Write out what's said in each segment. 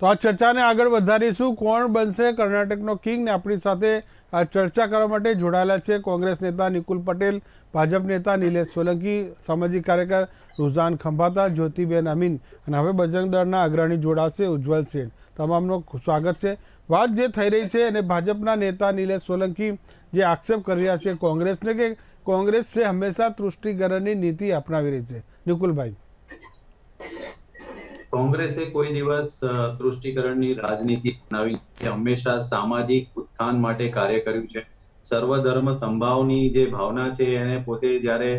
તો આ ચર્ચાને આગળ વધારીશું. કોણ બનશે કર્ણાટકનો કિંગ? ને આપણી સાથે આ ચર્ચા કરવા માટે જોડાયેલા છે કોંગ્રેસ નેતા નિકુલ પટેલ, ભાજપ નેતા નિલેશ સોલંકી, સામાજિક કાર્યકર રુઝાન ખંભાતા, જ્યોતિબેન અમીન અને હવે બજરંગ દળના અગ્રણી જોડાશે ઉજ્જવલ શેઠ. તમામનું સ્વાગત છે. વાત જે થઈ રહી છે અને ભાજપના નેતા નિલેશ સોલંકી જે આક્ષેપ કરી રહ્યા છે કોંગ્રેસને કે કોંગ્રેસ છે હંમેશા તૃષ્ટિકરણની નીતિ અપનાવી રહી છે. નિકુલભાઈ, કોંગ્રેસે કોઈ દિવસ તૃષ્ટિકરણની રાજનીતિ અપનાવી નથી. હંમેશા સામાજિક ઉત્થાન માટે કાર્ય કર્યું છે. સર્વધર્મ સંભાવની જે ભાવના છે એને પોતે જ્યારે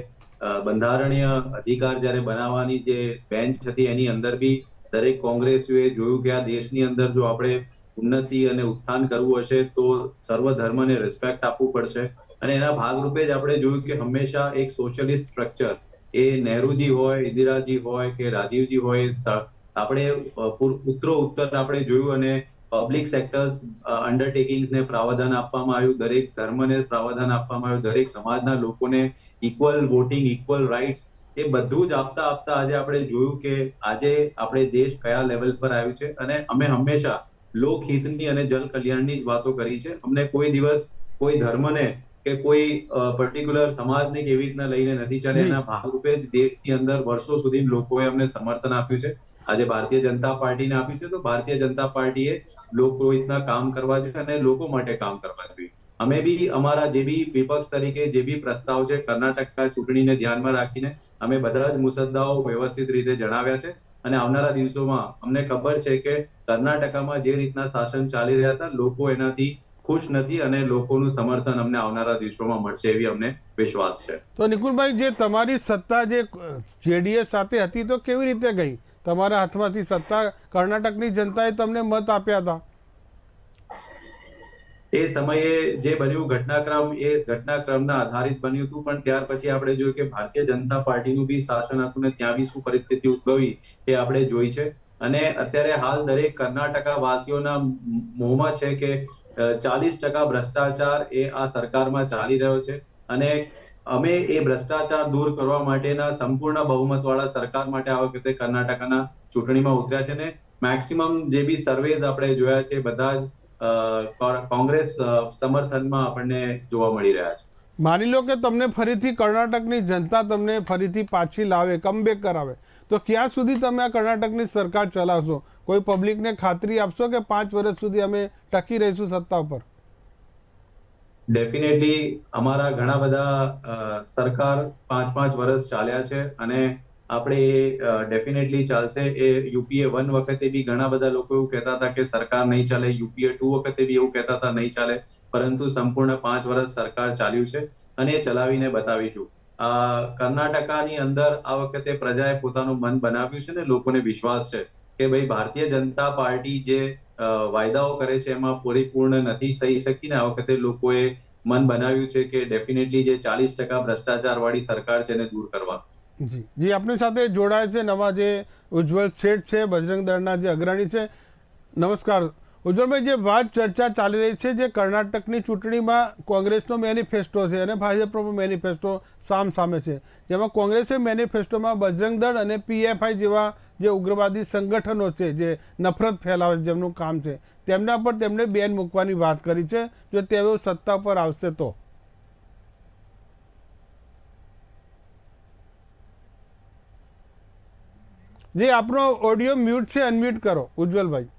બંધારણીય અધિકાર જ્યારે બનાવવાની જે બેન્ચ હતી એની અંદર બી દરેક કોંગ્રેસીઓએ જોયું કે આ દેશની અંદર જો આપણે ઉન્નતિ અને ઉત્થાન કરવું હશે તો સર્વધર્મને રિસ્પેક્ટ આપવું પડશે. અને એના ભાગરૂપે જ આપણે જોયું કે હંમેશા એક સોશિયલિસ્ટ સ્ટ્રક્ચર, એ નહેરુજી હોય, ઇન્દિરાજી હોય કે રાજીવજી હોય, આપણે ઉત્તરો ઉત્તર આપણે જોયું અને પબ્લિક સેક્ટર્સ અન્ડરટેકિંગ્સને પ્રાવધાન આપવામાં આવ્યું, દરેક ધર્મને પ્રાવધાન આપવામાં આવ્યું, દરેક સમાજના લોકોને ઇક્વલ વોટિંગ, ઇક્વલ રાઇટ્સ, એ બધું જ આપતા આપતા આજે આપણે જોયું કે આજે આપણે દેશ કયા લેવલ પર આવ્યું છે. અને અમે હંમેશા લોકહિતની અને જન કલ્યાણની જ વાતો કરી છે. અમને કોઈ દિવસ કોઈ ધર્મને કે કોઈ પર્ટિક્યુલર સમાજને કેવી રીતના લઈને નથી ચાલે. જી એના ભાગરૂપે જ દેશની અંદર વર્ષો સુધી લોકોએ અમને સમર્થન આપ્યું છે. આજે ભારતીય જનતા પાર્ટીને આપ્યું છે તો ભારતીય જનતા પાર્ટીએ લોકહિતના કામ કરવા જોઈએ અને લોકો માટે કામ કરવા જોઈએ. અમે બી અમારા જે બી વિપક્ષ તરીકે જે બી પ્રસ્તાવ છે કર્ણાટકના ચૂંટણીને ધ્યાનમાં રાખીને અમે બધા જ મુસદ્દાઓ વ્યવસ્થિત રીતે જણાવ્યા છે. અને આવનારા દિવસોમાં અમને ખબર છે કે કર્ણાટકમાં જે રીતના શાસન ચાલી રહ્યા હતા લોકો એનાથી ખુશ નથી અને લોકોનું સમર્થન અમને આવનારા દિવસોમાં મળશે એવી અમને વિશ્વાસ છે. તો નિકુલભાઈ, જે તમારી સત્તા જે જેડીએસ સાથે હતી તો કેવી રીતે ગઈ? તમારા હાથમાંથી સત્તા કર્ણાટકની જનતાએ તમને મત આપ્યા હતા. એ સમયે જે બન્યું ઘટનાક્રમ એ ઘટનાક્રમના આધારિત બન્યું હતું. પણ ત્યાર પછી આપણે જોયું કે ભારતીય જનતા પાર્ટીનું બી શાસન હતું ને ત્યાં બી શું પરિસ્થિતિ ઉદ્ભવી એ આપણે જોઈ છે. અને અત્યારે હાલ દરેક કર્ણાટકા વાસીઓના મોંમાં છે કે 40% ભ્રષ્ટાચાર એ આ સરકારમાં ચાલી રહ્યો છે. અને અમે એ ભ્રષ્ટાચાર દૂર કરવા માટેના સંપૂર્ણ બહુમતવાળા સરકાર માટે આ વખતે કર્ણાટકના ચૂંટણીમાં ઉતર્યા છે. ને મેક્સિમમ જે બી સર્વેઝ આપણે જોયા છે બધા જ કોંગ્રેસ સમર્થનમાં આપણને જોવા મળી રહ્યા છે. માની લો કે તમને ફરીથી કર્ણાટકની જનતા તમને ફરીથી પાછી લાવે, કમબેક કરાવે, તો ક્યાં સુધી તમે આ કર્ણાટકની સરકાર ચલાવશો? કોઈ પબ્લિકને ખાતરી આપશો કે 5 વર્ષ સુધી અમે ટકી રહીશું સત્તા ઉપર? ડેફિનેટલી અમારા ઘણા બધા સરકાર 5-5 વર્ષ ચાલ્યા છે અને આપણે ડેફિનેટલી ચાલશે. એ યુપીએ 1 વખતે બી ઘણા બધા લોકો એવું કહેતા હતા કે સરકાર નહીં ચાલે, યુપીએ 2 વખતે બી એવું કહેતા હતા નહીં ચાલે, પરંતુ સંપૂર્ણ 5 વર્ષ સરકાર ચાલ્યું છે અને એ ચલાવીને બતાવીશું. કર્ણાટકાની અંદર આ વખતે પ્રજાએ પોતાનું મન બનાવ્યું છે ને લોકોને વિશ્વાસ છે કે ભાઈ ભારતીય જનતા પાર્ટી જે વાયદાઓ કરે છે એમાં પરિપૂર્ણ નથી થઈ શકી ને આ વખતે લોકોએ મન બનાવ્યું છે કે ડેફિનેટલી જે 40% ભ્રષ્ટાચાર વાળી સરકાર છે એને દૂર કરવા. જી જી, આપણી સાથે જોડાય છે નવા જે ઉજ્જવલ શેઠ છે, બજરંગ દળના જે અગ્રણી છે. નમસ્કાર ઉજ્જવલભાઈ. જે વાત ચર્ચા ચાલી રહી છે જે કર્ણાટકની ચૂંટણીમાં કોંગ્રેસનો મેનિફેસ્ટો છે અને ભાજપનો મેનિફેસ્ટો સામે છે. જેમાં કોંગ્રેસે મેનિફેસ્ટોમાં બજરંગ દળ અને પીએફઆઈ જેવા જે ઉગ્રવાદી સંગઠનો છે જે નફરત ફેલાવે જેમનું કામ છે તેમના પર તેમણે બેન મૂકવાની વાત કરી છે જો તેઓ સત્તા પર આવશે તો. જે આપણો ઓડિયો મ્યુટ છે, અનમ્યુટ કરો ઉજ્જવલભાઈ.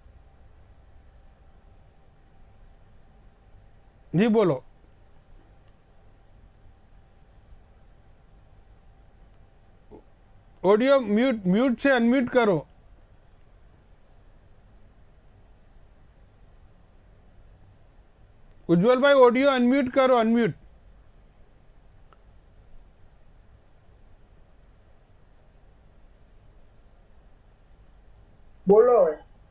જી બોલો. ઓડિયો મ્યુટ છે, અનમ્યુટ કરો. ઉજ્જવલભાઈ ઓડિયો અનમ્યુટ કરો, અનમ્યુટ. બોલો.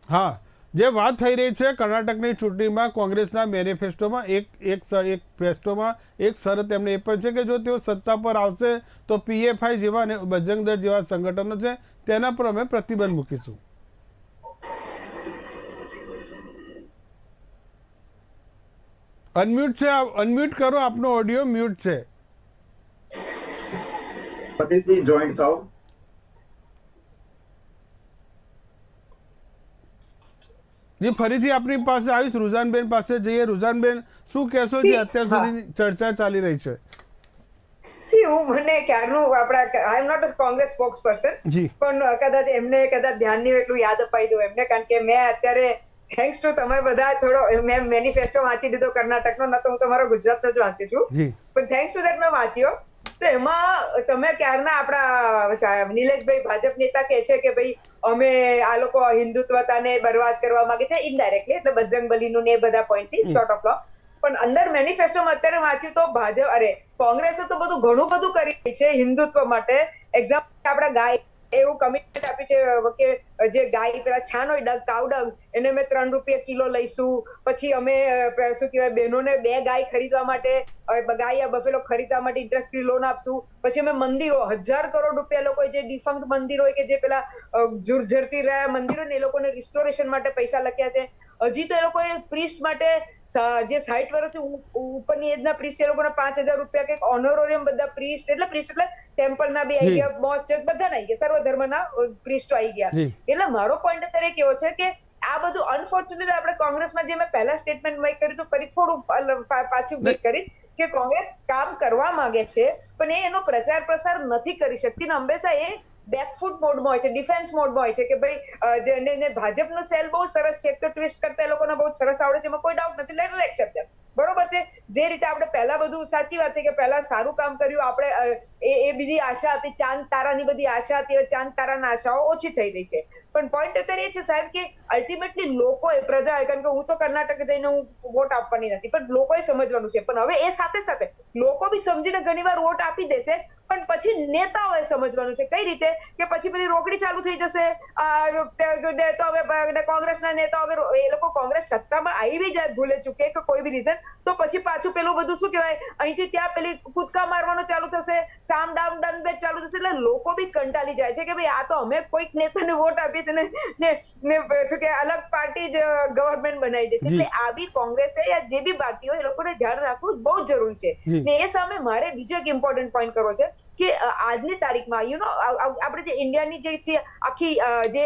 હા, જે વાત થઈ રહી છે કર્ણાટકની ચૂંટણીમાં કોંગ્રેસના મેનિફેસ્ટોમાં એક ફેસ્ટોમાં એક શરત એમને એ પણ છે કે જો તેઓ સત્તા પર આવશે તો પીએફઆઈ જેવા અને બજરંગ દળ જેવા સંગઠનો છે તેના પર અમે પ્રતિબંધ મૂકીશું. અનમ્યુટ છે, અનમ્યુટ કરો, આપનો ઓડિયો મ્યુટ છે. ફરીથી જોઈન્ટ થાવ. જી ફરીથી આપની પાસે આવીશ, રૂઝાનબેન પાસે જઈએ. રૂઝાનબેન, શું કહેશો જે અત્યાર સુધી ચર્ચા ચાલી રહી છે? હું મને ક્યારનું આપણા I am not a Congress spokesperson, જી પણ કદાચ એમને કદાચ ધ્યાન નહીં એટલું યાદ અપાઈ દઉં એમને, કારણ કે મેં અત્યારે થેન્ક્સ ટુ તમે બધા થોડો મેં મેનિફેસ્ટો વાંચી દીધો કર્ણાટકનો, ન તો હું તમારો ગુજરાતનો જ વાંચું છું, જી પણ થેન્ક્સ ટુ દેટ મેં વાંચ્યો. તો એમાં તમે ક્યારના આપણા નિલેશભાઈ ભાજપ નેતા કહે છે કે ભાઈ અમે આ લોકો હિન્દુત્વતાને બરબાદ કરવા માંગે છે ઇનડાયરેક્ટલી, એટલે બજરંગબલીનું ને એ બધા પોઈન્ટથી શોર્ટ ઓફ લો. પણ અંદર મેનિફેસ્ટોમાં અત્યારે વાંચ્યું તો ભાજપ કોંગ્રેસે તો બધું ઘણું બધું કરી છે હિન્દુત્વ માટે. એક્ઝામ્પલ આપણા ગાય એવું કમિટમેન્ટ આપ્યું છે કે જે ગાય પેલા છાન હોય ડગ કાવ ડગ એને અમે 3 રૂપિયા કિલો લઈશું. પછી અમે શું કહેવાય બહેનોને 2 ગાય ખરીદવા માટે ગાય બફેલો ખરીદવા માટે ઇન્ટરેસ્ટ ફ્રી લોન આપશું. પછી અમે મંદિરો 1000 કરોડ રૂપિયા લોકો જે ડિફંક્ટ મંદિર હોય કે જે પેલા જર્જરતી રહ્યા મંદિરો ને એ લોકોને રિસ્ટોરેશન માટે પૈસા લખ્યા છે. હજી તો એ લોકોએ પ્રીસ્ટ માટે જે 60 વર્ષથી ઉપરની એજના પ્રીસ્ટ એ લોકોને 5000 રૂપિયા કંઈક ઓનોરોરિયમ, બધા પ્રીસ્ટ એટલે ટેમ્પલના બી આવી ગયા, મોસ્ક ચર્ચ બધા આવી ગયા, સર્વ ધર્મના પ્રીસ્ટો આવી ગયા. એટલે મારો પોઈન્ટ અત્યારે કેવો છે કે આ બધું અનફોર્ચ્યુનેટલી આપણે કોંગ્રેસમાં જે મેં પહેલા સ્ટેટમેન્ટ મેક કર્યું તો ફરી થોડું પાછું મેક કરીશ કે કોંગ્રેસ કામ કરવા માંગે છે પણ એનો પ્રચાર પ્રસાર નથી કરી શકતી ને હંમેશા એ બેકફૂટ મોડમાં હોય છે, ડિફેન્સ મોડમાં હોય છે કે ભાઈ ભાજપનું સેલ બહુ સરસ છે, તો ટ્વિસ્ટ કરતા એ લોકોને બહુ સરસ આવડે છે, એમાં કોઈ ડાઉટ નથી, લેટ અસ એક્સેપ્ટ ધેટ. બરોબર છે. જે રીતે આપણે પહેલા બધું સાચી વાત છે કે પહેલા સારું કામ કર્યું આપણે, એ બીજી આશા હતી, ચાંદ તારાની બધી આશા હતી, હવે ચાંદ તારાના આશાઓ ઓછી થઈ રહી છે. પણ પોઈન્ટ અત્યારે એ છે સાહેબ કે અલ્ટિમેટલી લોકોએ પ્રજાએ, કારણ કે હું તો કર્ણાટક જઈને હું વોટ આપવાની નથી, પણ લોકોએ સમજવાનું છે. પણ હવે એ સાથે સાથે લોકો બી સમજીને ઘણીવાર વોટ આપી દેશે, પણ પછી નેતાઓએ સમજવાનું છે. કઈ રીતે કે પછી પેલી રોકડી ચાલુ થઈ જશે તો હવે કોંગ્રેસના નેતાઓ અગર એ લોકો કોંગ્રેસ સત્તામાં આવી જાય ભૂલે ચૂકે કે કોઈ બી રીઝન, તો પછી પાછું પેલું બધું શું કહેવાય અહીંથી ત્યાં પેલી કૂદકા મારવાનું ચાલુ થશે, સામ ડામ ડન બેટ ચાલુ થશે. એટલે લોકો બી કંટાળી જાય છે કે ભાઈ આ તો અમે કોઈક નેતાને વોટ આપીએ છીએ ને શું કે અલગ પાર્ટી જ ગવર્મેન્ટ બનાવી દે છે. એટલે આ બી કોંગ્રેસે યા જે બી પાર્ટી હોય એ લોકોને ધ્યાન રાખવું બહુ જ જરૂરી છે. ને એ સામે મારે બીજો એક ઇમ્પોર્ટન્ટ પોઈન્ટ કરવો છે કે આજની તારીખમાં આપણે જે ઇન્ડિયાની જે છે આખી જે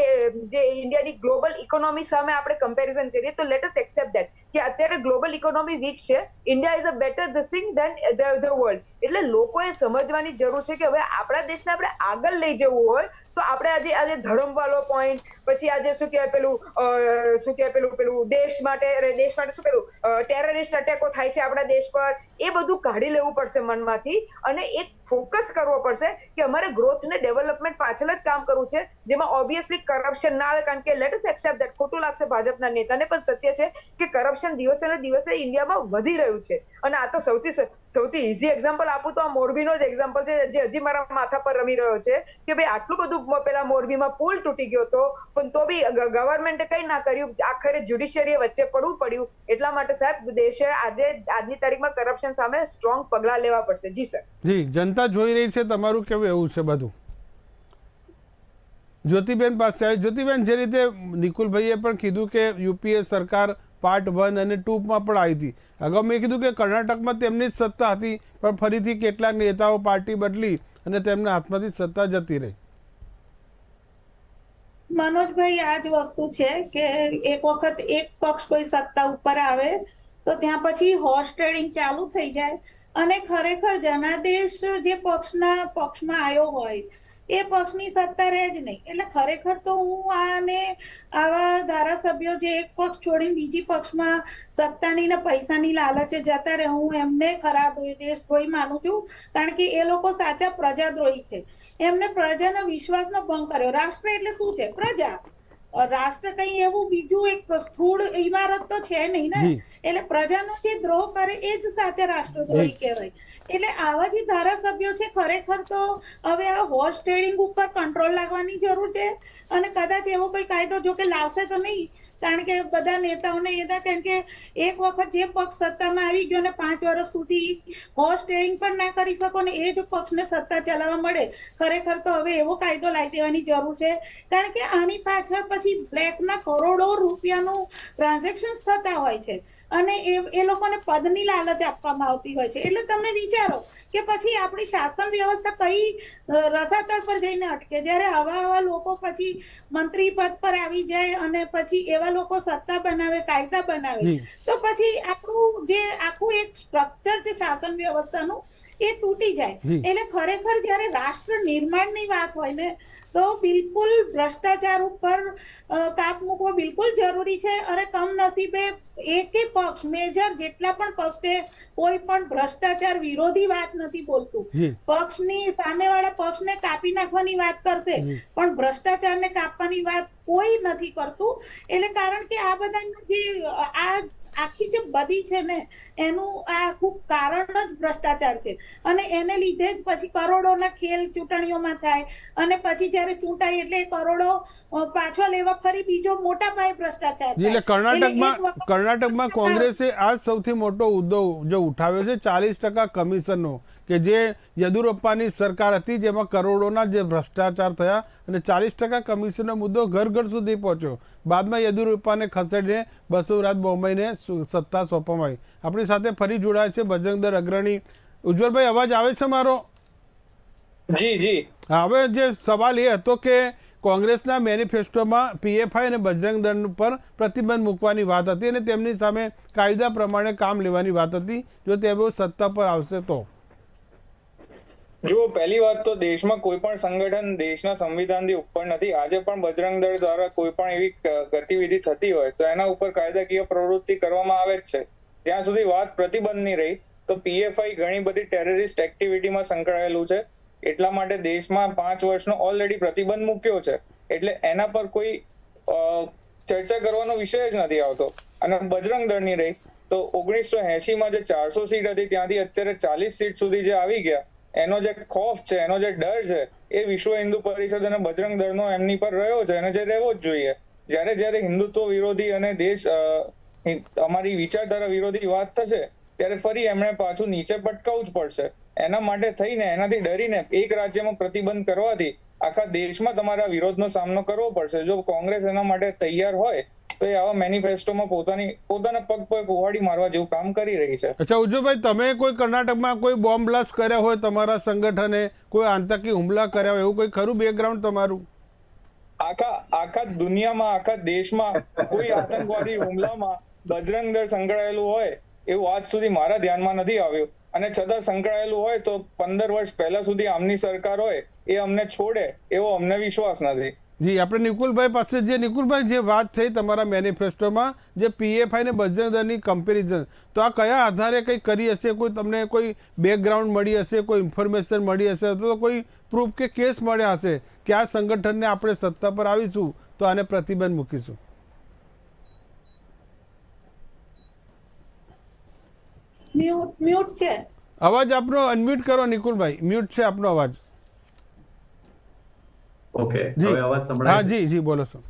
ઇન્ડિયાની ગ્લોબલ ઇકોનોમી સામે આપણે કમ્પેરિઝન કરીએ તો લેટ અસ એક્સેપ્ટ ધેટ કે અત્યારે ગ્લોબલ ઇકોનોમી વીક છે, India is a better this thing than the world. એટલે લોકોએ સમજવાની જરૂર છે કે હવે આપણા દેશને આપણે આગળ લઈ જવું હોય તો આપણે આજે ધર્મવાળો પોઈન્ટ, પછી આજે શું કહેવાય પેલું દેશ માટે શું પેલું ટેરરિસ્ટ અટેકો થાય છે આપણા દેશ પર, એ બધું કાઢી લેવું પડશે મનમાંથી અને એક ફોકસ કરવો પડશે કે અમારે ગ્રોથ ને ડેવલપમેન્ટ પાછળ જ કામ કરવું છે, જેમાં ઓબ્વિયસલી કરપ્શન ના આવે. કારણ કે લેટ અસ એક્સેપ્ટ ધેટ, ખોટું લાગશે ભાજપના નેતાને પણ સત્ય છે કે કરપ્શન દિવસે ને દિવસે ઇન્ડિયામાં વધી રહ્યું છે. અને આ તો સૌથી ઇઝી એક્ઝામ્પલ આપું તો આ મોરબીનો જ એક્ઝામ્પલ છે જે હજી મારા માથા પર રમી રહ્યો છે કે ભાઈ આટલું બધું પેલા મોરબીમાં પુલ તૂટી ગયો હતો પણ તો બી ગવર્મેન્ટે કઈ ના કર્યું, આખરે જ્યુડિશિયરી વચ્ચે પડવું પડ્યું. એટલા માટે સાહેબ દેશે આજની તારીખમાં કરપ્શન સામે સ્ટ્રોંગ પગલા લેવા પડશે. જી સર. જી, જનતા જોઈ રહી છે, તમારું કેવું એવું છે બધું? જ્યોતિબેન પાસે આવી. જ્યોતિબેન, જે રીતે નિકુલભાઈએ પણ કીધું કે યુપીએ સરકાર પાર્ટ 1 અને 2 માં પણ આવી હતી. અગાઉ મેં કીધું કે કર્ણાટકમાં તેમની જ સત્તા હતી પણ ફરીથી કેટલાક નેતાઓ પાર્ટી બદલી અને તેમના હાથમાંથી સત્તા જતી રહી. મનોજભાઈ, આ જ વસ્તુ છે કે એક વખત એક પક્ષ કોઈ સત્તા ઉપર આવે તો ત્યાં પછી હોર્સ ટ્રેડિંગ ચાલુ થઈ જાય અને ખરેખર જનાદેશ જે પક્ષમાં આવ્યો હોય એ પક્ષની સત્તા રહે જ નહીં. એટલે ખરેખર તો હું આવા ધારાસભ્યો જે એક પક્ષ છોડીને બીજી પક્ષમાં સત્તાની ને પૈસાની લાલચે જતા રહે, હું એમને ખરા દેશદ્રોહી માનું છું. કારણ કે એ લોકો સાચા પ્રજાદ્રોહી છે. એમને પ્રજાના વિશ્વાસનો ભંગ કર્યો. રાષ્ટ્ર એટલે શું છે? પ્રજા. રાષ્ટ્ર કઈ એવું બીજું એક સ્થૂળ ઇમારત તો છે નહીં ને. એટલે પ્રજાનો જે દ્રોહ કરે એ જ સાચા રાષ્ટ્રદ્રોહી કહેવાય. એટલે આવા જે ધારાસભ્યો છે ખરેખર તો હવે આ હોર્સ ટ્રેડિંગ ઉપર કંટ્રોલ લાગવાની જરૂર છે અને કદાચ એવો કોઈ કાયદો જો કે લાવશે તો નહીં, કારણ કે બધા નેતાઓને કારણ કે એક વખત જે પક્ષ સત્તામાં આવી ગયો ને 5 વર્ષ સુધી હોર્સ ટ્રેડિંગ પણ ના કરી શકો ને એ જ પક્ષને સત્તા ચલાવવા મળે, ખરેખર તો હવે એવો કાયદો લાવી દેવાની જરૂર છે. કારણ કે આની પાછળ પછી પછી બ્લેકના કરોડો રૂપિયાનું ટ્રાન્ઝેક્શન થતા હોય છે અને એ લોકોને પદની લાલચ આપવામાં આવતી હોય છે. એટલે તમે વિચારો કે પછી આપણી શાસન વ્યવસ્થા કઈ રસાતળ પર જઈને અટકે, જ્યારે આવા લોકો પછી મંત્રી પદ પર આવી જાય અને પછી એવા લોકો સત્તા બનાવે, કાયદા બનાવે, તો પછી આપણું જે આખું એક સ્ટ્રક્ચર છે શાસન વ્યવસ્થાનું એ તૂટી જાય. એટલે ખરેખર જ્યારે રાષ્ટ્ર નિર્માણની વાત હોય ને તો બિલકુલ ભ્રષ્ટાચાર ઉપર કાપ મૂકવો બિલકુલ જરૂરી છે. અને કમનસીબે એકે પક્ષ મેજર જેટલા પણ પક્ષ છે કોઈ પણ ભ્રષ્ટાચાર વિરોધી વાત નથી બોલતું. પક્ષની સામેવાળા પક્ષને કાપી નાખવાની વાત કરશે પણ ભ્રષ્ટાચારને કાપવાની વાત કોઈ નથી કરતું. એટલે કારણ કે આ બધાનું જે આ આખી જે બધી છે ને એનું આ આખું કારણ જ ભ્રષ્ટાચાર છે અને એને લીધે જ પછી કરોડોના ખેલ ચૂંટણીઓમાં થાય અને પછી જ્યારે ચૂંટાય એટલે કરોડો પાછો લેવા ફરી બીજો મોટા પાયે ભ્રષ્ટાચાર થાય. એટલે કર્ણાટકમાં કોંગ્રેસે આ સૌથી મોટો મુદ્દો જો ઉઠાવ્યો છે 40% કમિશનનો, કે જે યેદુરપ્પાની સરકાર હતી જેમાં કરોડોના જે ભ્રષ્ટાચાર થયા અને 40% કમિશનનો મુદ્દો ઘર ઘર સુધી પહોંચ્યો. બાદમાં યેદુરપ્પાને ખસેડીને બસવરાજ બોમ્માઈને સત્તા સોંપવામાં આવી. આપણી સાથે ફરી જોડાય છે બજરંગ દળ અગ્રણી ઉજ્જવલભાઈ. અવાજ આવે છે મારો? જી જી. હવે જે સવાલ એ હતો કે કોંગ્રેસના મેનિફેસ્ટોમાં પીએફઆઈ અને બજરંગ દળ પર પ્રતિબંધ મૂકવાની વાત હતી અને તેમની સામે કાયદા પ્રમાણે કામ લેવાની વાત હતી જો તેઓ સત્તા પર આવશે તો. જો પહેલી વાત તો દેશમાં કોઈ પણ સંગઠન દેશના સંવિધાનથી ઉપર નથી. આજે પણ બજરંગ દળ દ્વારા કોઈ પણ એવી ગતિવિધિ થતી હોય તો એના ઉપર કાયદાકીય પ્રવૃત્તિ કરવામાં આવે જ છે. જ્યાં સુધી વાત પ્રતિબંધની રહી તો પીએફઆઈ ઘણી બધી ટેરરિસ્ટ એક્ટિવિટીમાં સંકળાયેલું છે, એટલા માટે દેશમાં 5 વર્ષનો ઓલરેડી પ્રતિબંધ મૂક્યો છે. એટલે એના પર કોઈ ચર્ચા કરવાનો વિષય જ નથી આવતો. અને બજરંગ દળની રહી તો 1980માં જે 400 સીટ હતી ત્યાંથી અત્યારે 40 સીટ સુધી જે આવી ગયા, એનો જે ખોફ છે, એનો જે ડર છે એ વિશ્વ હિન્દુ પરિષદ અને બજરંગ દળનો એમની પર રહ્યો છે અને જે રહેવો જ જોઈએ. જ્યારે હિન્દુત્વ વિરોધી અને દેશ અમારી વિચારધારા વિરોધી વાત થશે ત્યારે ફરી એમણે પાછું નીચે પટકાવવું જ પડશે. એના માટે થઈને એનાથી ડરીને એક રાજ્યમાં પ્રતિબંધ કરવાથી આખા દેશમાં તમારા વિરોધનો સામનો કરવો પડશે. જો કોંગ્રેસ એના માટે તૈયાર હોય તો એ આવા મેનિફેસ્ટોમાં પોતાના પગ પર કુહાડી મારવા જેવું કામ કરી રહી છે. અચ્છા ઉજ્જવભાઈ, તમે કોઈ કર્ણાટકમાં કોઈ બોમ્બ બ્લાસ્ટ કર્યા હોય તમારા સંગઠને, કોઈ આતંકી હુમલા કર્યા હોય એવું કોઈ ખરું બેકગ્રાઉન્ડ તમારું? આખા દુનિયામાં આખા દેશમાં કોઈ આતંકવાદી હુમલામાં બજરંગ દળ સંકળાયેલું હોય એવું આજ સુધી મારા ધ્યાનમાં નથી આવ્યું. અને છતાં સંકળાયેલું હોય તો 15 વર્ષ પહેલા સુધી આમની સરકાર હોય એ અમને છોડે એવો અમને વિશ્વાસ નથી. જી, આપણે નિકુલભાઈ પાસે નિકુલભાઈ જે વાત થઈ તમારા મેનિફેસ્ટોમાં જે પીએફઆઈ ને બજરંગ દળની કમ્પેરિઝન, તો આ કયા આધારે કંઈ કરી હશે? કોઈ તમને કોઈ બેકગ્રાઉન્ડ મળી હશે, કોઈ ઇન્ફોર્મેશન મળી હશે, અથવા તો કોઈ પ્રૂફ કે કેસ મળ્યા હશે કે આ સંગઠનને આપણે સત્તા પર આવીશું તો આને પ્રતિબંધ મૂકીશું? મ્યુટ છે અવાજ આપનો અનમ્યુટ કરો નિકુલભાઈ, મ્યુટ છે આપનો અવાજ. ઓકે, હવે અવાજ સંભળાય? હા જી જી બોલો છો.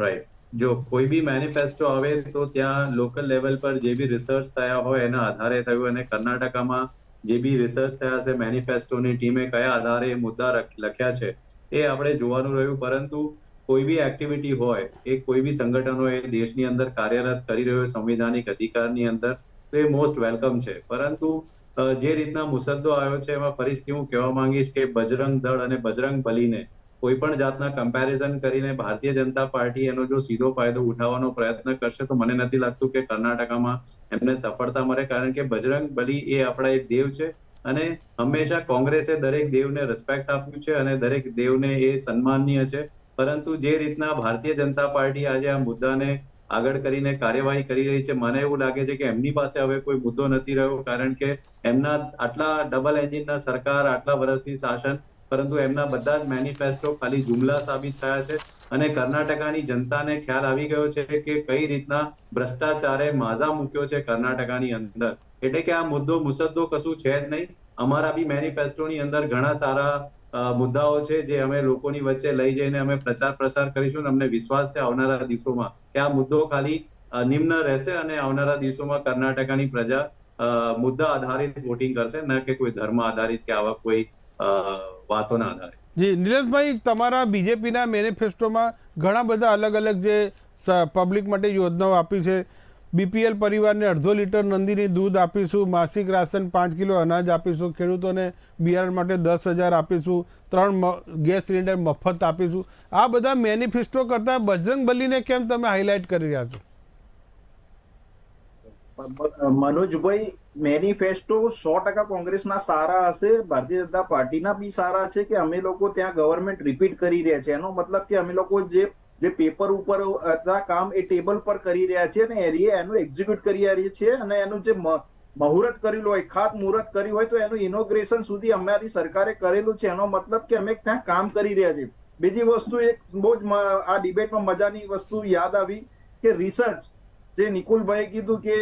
રાઈટ. જો કોઈ બી મેનિફેસ્ટો આવે તો ત્યાં લોકલ લેવલ પર જે બી રિસર્ચ થયા હોય એના આધારે થયું, અને કર્ણાટકમાં જે બી રિસર્ચ થયા છે મેનિફેસ્ટોની ટીમે કયા આધારે મુદ્દા લખ્યા છે એ આપણે જોવાનું રહ્યું. પરંતુ કોઈ બી એક્ટિવિટી હોય એ કોઈ બી સંગઠન હોય એ દેશની અંદર કાર્યરત કરી રહ્યો સંવિધાનિક અધિકારની અંદર તો એ મોસ્ટ વેલકમ છે. પરંતુ જે રીતના મુસદ્દો આવ્યો છે એમાં ફરીથી હું કહેવા માંગીશ કે બજરંગ દળ અને બજરંગ બલીને કોઈ પણ જાતના કમ્પેરિઝન કરીને ભારતીય જનતા પાર્ટી એનો જો સીધો ફાયદો ઉઠાવવાનો પ્રયત્ન કરશે તો મને નથી લાગતું કે કર્ણાટકમાં એમને સફળતા મળે. કારણ કે બજરંગ બલી એ આપણા એક દેવ છે અને હંમેશા કોંગ્રેસે દરેક દેવને રિસ્પેક્ટ આપ્યું છે અને દરેક દેવને એ સન્માનનીય છે. પરંતુ જે રીતના ભારતીય જનતા પાર્ટી આજે આ મુદ્દાને આગળ કરીને કાર્યવાહી કરી રહી છે, મને એવું લાગે છે કે એમની પાસે હવે કોઈ મુદ્દો નથી રહ્યો. કારણ કે એમના આટલા ડબલ એન્જિનના સરકાર, આટલા વર્ષની શાસન, પરંતુ એમના બધા જ મેનિફેસ્ટો ખાલી જુમલા સાબિત થયા છે અને કર્ણાટકની જનતાને ખ્યાલ આવી ગયો છે કે કઈ રીતના ભ્રષ્ટાચારે માઝા મૂક્યો છે કર્ણાટકની અંદર. એટલે કે આ મુસદ્દો કશું છે જ નહીં. અમારા બી મેનિફેસ્ટોની અંદર ઘણા સારા મુદ્દાઓ છે જે અમે લોકોની વચ્ચે લઈ જઈને અમે પ્રચાર પ્રસાર કરીશું અને અમને વિશ્વાસ છે આવનારા દિવસોમાં કે આ મુદ્દો ખાલી નિમ્ન રહેશે અને આવનારા દિવસોમાં કર્ણાટકની પ્રજા મુદ્દા આધારિત વોટિંગ કરશે, ન કે કોઈ ધર્મ આધારિત કે આવા કોઈ વાતોના આધારે. જી નિલેશભાઈ, તમારા બીજેપીના મેનિફેસ્ટોમાં ઘણા બધા અલગ અલગ જે પબ્લિક માટે યોજનાઓ આપી છે. બીપીએલ પરિવારને 1.5 લીટર નંદિની દૂધ આપીશું, માસિક રાશન 5 કિલો અનાજ આપીશું, ખેડૂતોને બિયારણ માટે 10,000 આપીશું, 3 ગેસ સિલિન્ડર મફત આપીશું. આ બધા મેનિફેસ્ટો કરતાં બજરંગબલીને કેમ તમે હાઇલાઇટ કરી રહ્યા છો? મનોજભાઈ, મેનિફેસ્ટો 100% કોંગ્રેસના સારા હશે, ભારતીય જનતા પાર્ટીના બી સારા છે કે અમે લોકો ત્યાં ગવર્મેન્ટ રિપીટ કરી રહ્યા છે. એનો મતલબ કે અમે લોકો જે પેપર ઉપર હતા કામ એ ટેબલ પર કરી રહ્યા છે અને એનું એક્ઝિક્યુટ કરી રહ્યા છે અને એનું જે મુહૂર્ત કરેલું હોય, ખાત મુહૂર્ત કર્યું હોય તો એનું ઇનોગ્રેશન સુધી અમારી સરકારે કરેલું છે. એનો મતલબ કે અમે ત્યાં કામ કરી રહ્યા છીએ. બીજી વસ્તુ એક બહુ જ આ ડિબેટમાં મજાની વસ્તુ યાદ આવી કે રિસર્ચ જે નિકુલભાઈ કીધું કે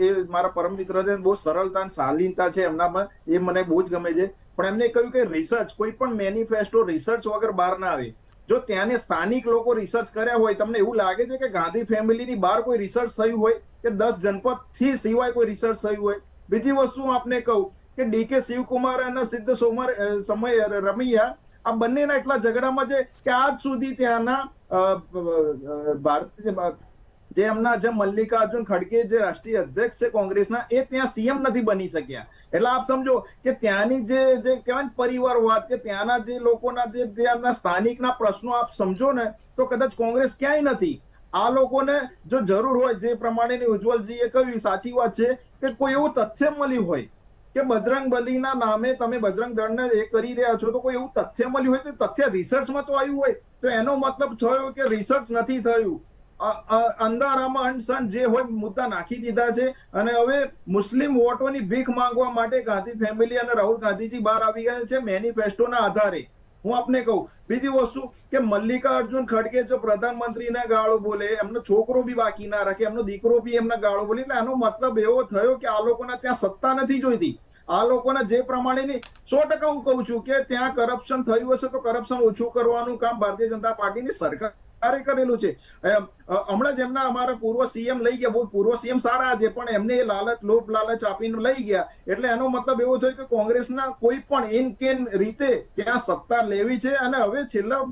એ મારા પરમ મિત્ર છે, બહુ સરળતા અને શાલીનતા છે એમનામાં, એ મને બહુ જ ગમે છે. પણ એમને કહ્યું કે રિસર્ચ, કોઈ પણ મેનિફેસ્ટો રિસર્ચ વગર બહાર ના આવે. જો ત્યાંને સ્થાનિક લોકો રિસર્ચ કર્યા હોય, તમને એવું લાગે છે કે ગાંધી ફેમિલીની બહાર કોઈ રિસર્ચ થયું હોય કે 10 જનપદ થી સિવાય કોઈ રિસર્ચ થયું હોય? બીજી વસ્તુ હું આપને કહું કે ડીકે શિવકુમાર અને સિદ્ધ સમય રમૈયા આ બંનેના એટલા ઝઘડામાં છે કે આજ સુધી ત્યાંના ભારતીય જે એમના જે મલ્લિકાર્જુન ખડગે જે રાષ્ટ્રીય અધ્યક્ષ છે કોંગ્રેસના, એ ત્યાં સીએમ નથી બની શક્યા. એટલે આપ સમજો કે ત્યાંની જે કહેવાય પરિવારવાદ કે ત્યાંના જે લોકોના જે ત્યાંના સ્થાનિકના પ્રશ્નો આપ સમજો ને તો કદાચ કોંગ્રેસ ક્યાંય નથી. આ લોકોને જો જરૂર હોય, જે પ્રમાણેની ઉજ્જવલજીએ કહ્યું સાચી વાત છે કે કોઈ એવું તથ્ય મળ્યું હોય કે બજરંગબલીના નામે તમે બજરંગ દળને એ કરી રહ્યા છો, તો કોઈ એવું તથ્ય મળ્યું હોય તો તથ્ય રિસર્ચમાં તો આવ્યું હોય, તો એનો મતલબ થયો કે રિસર્ચ નથી થયું. અંધારામાં અણસણ જે હોય મુદ્દા નાખી દીધા છે અને હવે મુસ્લિમ વોટોની ભીખ માંગવા માટે ગાંધી ફેમિલી અને રાહુલ ગાંધીજી બહાર આવી ગયા છે મેનિફેસ્ટોના આધારે. હું આપને કહું બીજી વસ્તુ કે મલ્લિકાર્જુન ખડગે જો પ્રધાનમંત્રીને ગાળો બોલે, એમનો છોકરો બી બાકી ના રાખે, એમનો દીકરો બી એમને ગાળો બોલે, એટલે આનો મતલબ એવો થયો કે આ લોકોને ત્યાં સત્તા નથી જોઈતી. આ લોકોને જે પ્રમાણેની 100% હું કહું છું કે ત્યાં કરપ્શન થયું હશે તો કરપ્શન ઓછું કરવાનું કામ ભારતીય જનતા પાર્ટીની સરકાર કરેલું છે. હમણાં જ એમના અમારા પૂર્વ સીએમ લઈ ગયા, બહુ પૂર્વ સીએમ સારા છે પણ એમને લાલચ લોભ લાલચ આપીને લઈ ગયા. એટલે એનો મતલબ એવો થયો કે કોંગ્રેસના કોઈ પણ ઇન કેન રીતે ત્યાં સત્તા લેવી છે અને હવે છેલ્લા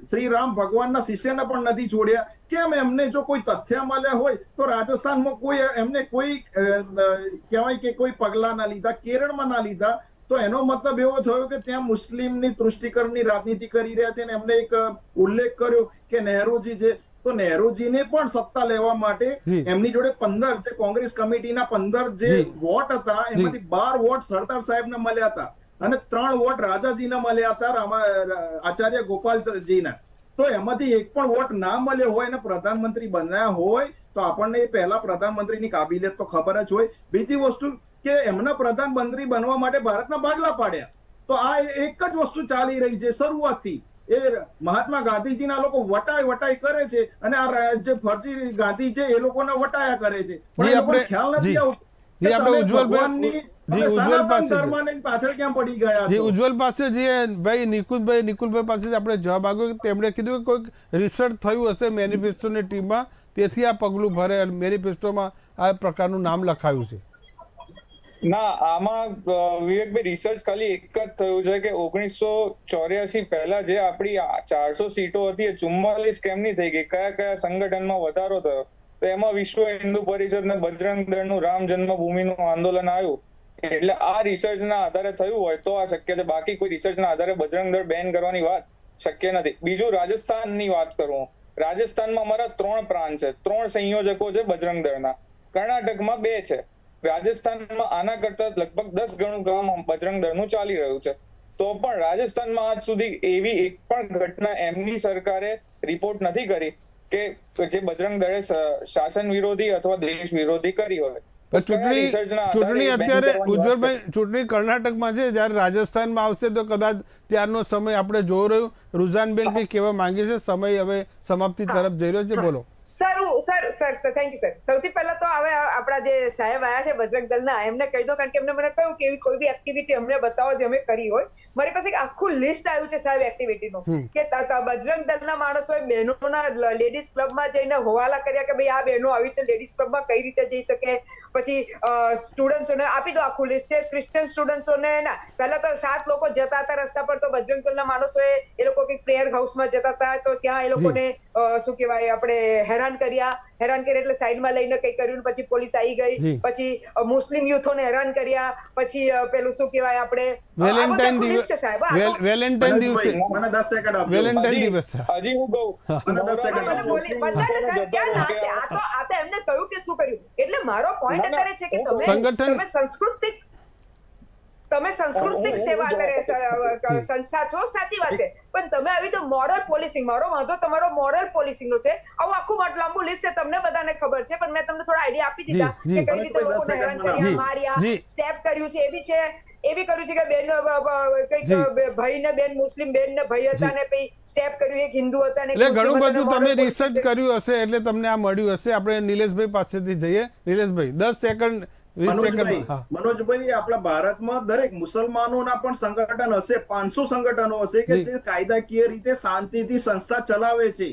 શ્રી રામ ભગવાનના શિષ્યને પણ નથી છોડ્યા. કેમ એમને જો કોઈ તથ્ય મળ્યા હોય તો રાજસ્થાનમાં કોઈ એમને કોઈ કહેવાય કે કોઈ પગલા ના લીધા, કેરળમાં ના લીધા, તો એનો મતલબ એવો થયો કે ત્યાં મુસ્લિમની તૃષ્ટિકરણની રાજનીતિ કરી રહ્યા છે. અને એમને એક ઉલ્લેખ કર્યો કે નહેરુજી છે, તો નહેરુજીને પણ સત્તા લેવા માટે એમની જોડે 15 જે કોંગ્રેસ કમિટીના 15 જે વોટ હતા એમાંથી 12 વોટ સરદાર સાહેબને મળ્યા હતા અને 3 વોટ રાજાજીને મળ્યા હતા, આચાર્ય ગોપાલજીના. તો એમાંથી એક પણ વોટ ના મળ્યો હોય અને પ્રધાનમંત્રી બન્યા હોય તો આપણને એ પહેલા પ્રધાનમંત્રીની કાબિલિયત તો ખબર જ હોય. બીજી વસ્તુ કે એમના પ્રધાનમંત્રી બનવા માટે ભારતના ભાગલા પાડ્યા. તો આ એક જ વસ્તુ ચાલી રહી છે શરૂઆતથી. એ મહાત્મા ગાંધીજીના લોકો વટાઈ કરે છે અને આ જે ફરજી ગાંધી છે એ લોકોને વટાયા કરે છે. પણ એ લોકોને ખ્યાલ નથી આવતો પાછળ ક્યાં પડી ગયા. ઉજ્જવલ પાસે જે ભાઈ નિકુલભાઈ પાસે આપણે જવાબ આવ્યો, તેમણે કીધું કે કોઈક રિસર્ચ થયું હશે મેનિફેસ્ટોની ટીમમાં, તેથી આ પગલું ભરે મેનિફેસ્ટોમાં આ પ્રકારનું નામ લખાયું છે. ના, આમાં વિવેકભાઈ રિસર્ચ ખાલી એક જ થયું છે કે 1984 પહેલા જે આપણી 400 સીટો હતી એ 44 કેમની થઈ ગઈ, કયા કયા સંગઠનમાં વધારો થયો, તો એમાં વિશ્વ હિન્દુ પરિષદ ને બજરંગ દળનું રામ જન્મભૂમિનું આંદોલન આવ્યું. એટલે આ રિસર્ચના આધારે થયું હોય તો આ શક્ય છે, બાકી કોઈ રિસર્ચના આધારે બજરંગ દળ બેન કરવાની વાત શક્ય નથી. બીજું રાજસ્થાનની વાત કરું, રાજસ્થાનમાં અમારા 3 પ્રાંત છે, 3 સંયોજકો છે બજરંગ દળના, કર્ણાટકમાં 2 છે, રાજસ્થાનમાં આના કરતા લગભગ 10 ગણું કામ બજરંગ દળનું ચાલી રહ્યું છે. તો પણ રાજસ્થાનમાં આજ સુધી એવી એક પણ ઘટના એમની સરકારે રિપોર્ટ નથી કરી કે જે બજરંગ દળે શાસન વિરોધી અથવા દેશ વિરોધી કરી હોય. ચૂંટણી અત્યારે ઉજ્જવલભાઈ ચૂંટણી કર્ણાટકમાં છે, જયારે રાજસ્થાનમાં આવશે તો કદાચ ત્યારનો સમય આપણે જોઈ રહ્યું. રુઝાનબેન કઈ કહેવા માંગે છે, સમય હવે સમાપ્તિ તરફ જઈ રહ્યો છે, બોલો. સર હું સર થેન્ક યુ સર. સૌથી પહેલા તો હવે આપણા જે સાહેબ આયા છે બજરંગ દળના, એમને કહી દો, કારણ કે એમને મને કહ્યું કે એવી કોઈ બી એક્ટિવિટી અમને બતાવો જે અમે કરી હોય. મારી પાસે એક આખું લિસ્ટ આવ્યું છે સાહેબ એક્ટિવિટીનું, કે બજરંગ દળના માણસોએ બહેનોના લેડીઝ ક્લબમાં જઈને હવાલા કર્યા કે ભાઈ આ બહેનો આવી રીતે લેડીઝ ક્લબમાં કઈ રીતે જઈ શકે. પછી સ્ટુડન્ટ્સોને આપી દો આખું લિસ્ટ છે. ક્રિશ્ચિયન સ્ટુડન્ટ્સોને ના, પહેલા તો 7 લોકો જતા હતા રસ્તા પર, તો બજરંગ દળના માણસોએ એ લોકો કંઈક પ્રેયર હાઉસમાં જતા હતા, તો ત્યાં એ લોકોને શું કહેવાય આપણે હેરાન કર્યા એટલે સાઈડમાં લઈને કઈ કર્યું, પછી પોલીસ આવી ગઈ. પછી મુસ્લિમ યુથોને હેરાન કર્યા, પછી પેલું શું કહેવાય આપણે વેલેન્ટાઇન દિવસ, વેલેન્ટાઇન દિવસે મને 10 સેકન્ડ આપજો. વેલેન્ટાઇન દિવસ હજી હું કહું, મને 10 સેકન્ડ મને આપજો. બોલી બધાને સાહેબ ક્યાં ના છે? આ તો એમને કહ્યું કે શું કર્યું. એટલે મારો પોઈન્ટ અત્યારે છે કે સંગઠન- તમે સંસ્કૃતિક સેવા કરે સંસ્થા છો, સાચી વાત છે, પણ તમે આવી તો મોરલ પોલિસિંગ, મારો વાંધો તમારો મોરલ પોલિસિંગ નો છે. આવું આખું લાંબુ લિસ્ટ છે, તમને બધાને ખબર છે, પણ મેં તમને થોડા આઈડિયા આપી દીધા કે કઈ રીતે લોકોને હેરાન કર્યા, માર્યા, સ્ટેપ કર્યું છે. એવી કર્યું છે કે બેન કઈક ભાઈ ને બેન, મુસ્લિમ બેન ને ભાઈ હતા ને પછી સ્ટેપ કર્યું, એક હિન્દુ હતા ને એટલે ઘણું બધું તમે રિસર્ચ કર્યું હશે એટલે તમને આ મળ્યું હશે. આપણે નિલેશભાઈ પાસેથી જઈએ. નિલેશભાઈ 10 સેકન્ડ 20 સેકન્ડ. મનોજભાઈ, આપણા ભારતમાં દરેક મુસલમાનોના પણ સંગઠન હશે, 500 સંગઠનો હશે કે જે કાયદાકીય રીતે શાંતિથી સંસ્થા ચલાવે છે.